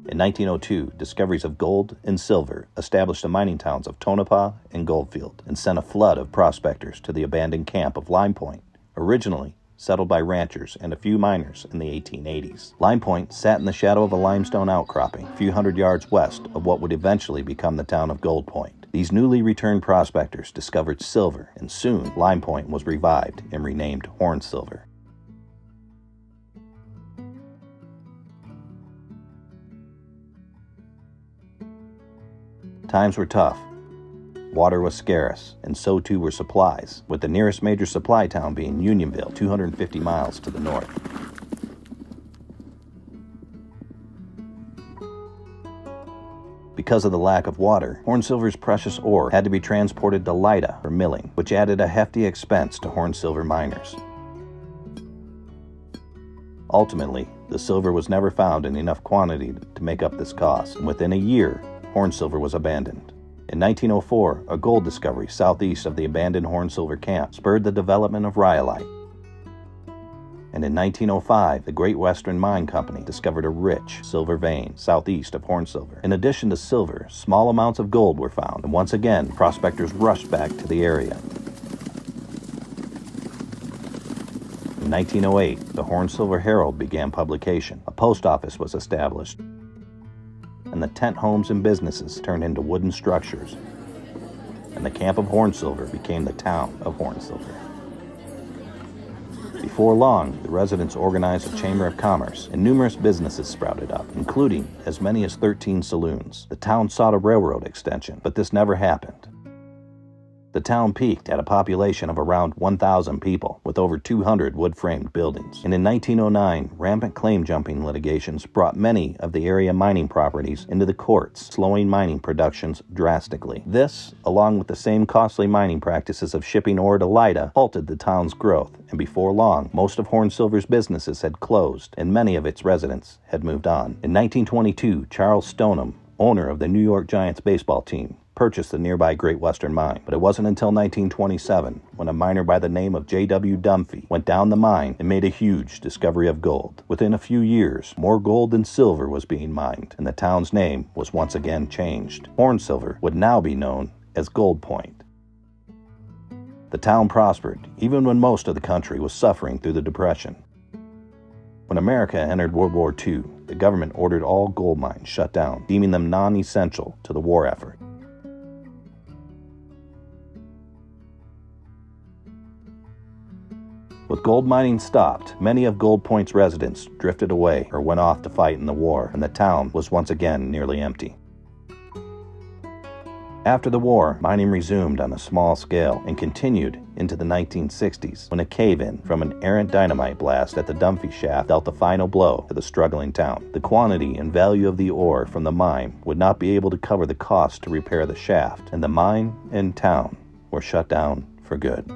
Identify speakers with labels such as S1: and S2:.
S1: In 1902, discoveries of gold and silver established the mining towns of Tonopah and Goldfield and sent a flood of prospectors to the abandoned camp of Lime Point, originally settled by ranchers and a few miners in the 1880s. Lime Point sat in the shadow of a limestone outcropping a few hundred yards west of what would eventually become the town of Gold Point. These newly returned prospectors discovered silver, and soon Lime Point was revived and renamed Hornsilver. Times were tough. Water was scarce, and so too were supplies, with the nearest major supply town being Unionville, 250 miles to the north. Because of the lack of water, Hornsilver's precious ore had to be transported to Lida for milling, which added a hefty expense to Hornsilver miners. Ultimately, the silver was never found in enough quantity to make up this cost, and within a year, Hornsilver was abandoned. In 1904, a gold discovery southeast of the abandoned Hornsilver camp spurred the development of rhyolite. And in 1905, the Great Western Mine Company discovered a rich silver vein southeast of Hornsilver. In addition to silver, small amounts of gold were found, and once again, prospectors rushed back to the area. In 1908, the Hornsilver Herald began publication. A post office was established, and the tent homes and businesses turned into wooden structures, and the camp of Hornsilver became the town of Hornsilver. Before long, the residents organized a chamber of commerce, and numerous businesses sprouted up, including as many as 13 saloons. The town sought a railroad extension, but this never happened. The town peaked at a population of around 1,000 people, with over 200 wood-framed buildings. And in 1909, rampant claim-jumping litigations brought many of the area mining properties into the courts, slowing mining productions drastically. This, along with the same costly mining practices of shipping ore to Lida, halted the town's growth, and before long, most of Hornsilver's businesses had closed, and many of its residents had moved on. In 1922, Charles Stoneham, owner of the New York Giants baseball team, purchased the nearby Great Western Mine. But it wasn't until 1927 when a miner by the name of J.W. Dunphy went down the mine and made a huge discovery of gold. Within a few years, more gold than silver was being mined, and the town's name was once again changed. Hornsilver would now be known as Gold Point. The town prospered, even when most of the country was suffering through the Depression. When America entered World War II, the government ordered all gold mines shut down, deeming them non-essential to the war effort. With gold mining stopped, many of Gold Point's residents drifted away or went off to fight in the war, and the town was once again nearly empty. After the war, mining resumed on a small scale and continued into the 1960s when a cave-in from an errant dynamite blast at the Dunphy shaft dealt the final blow to the struggling town. The quantity and value of the ore from the mine would not be able to cover the cost to repair the shaft, and the mine and town were shut down for good.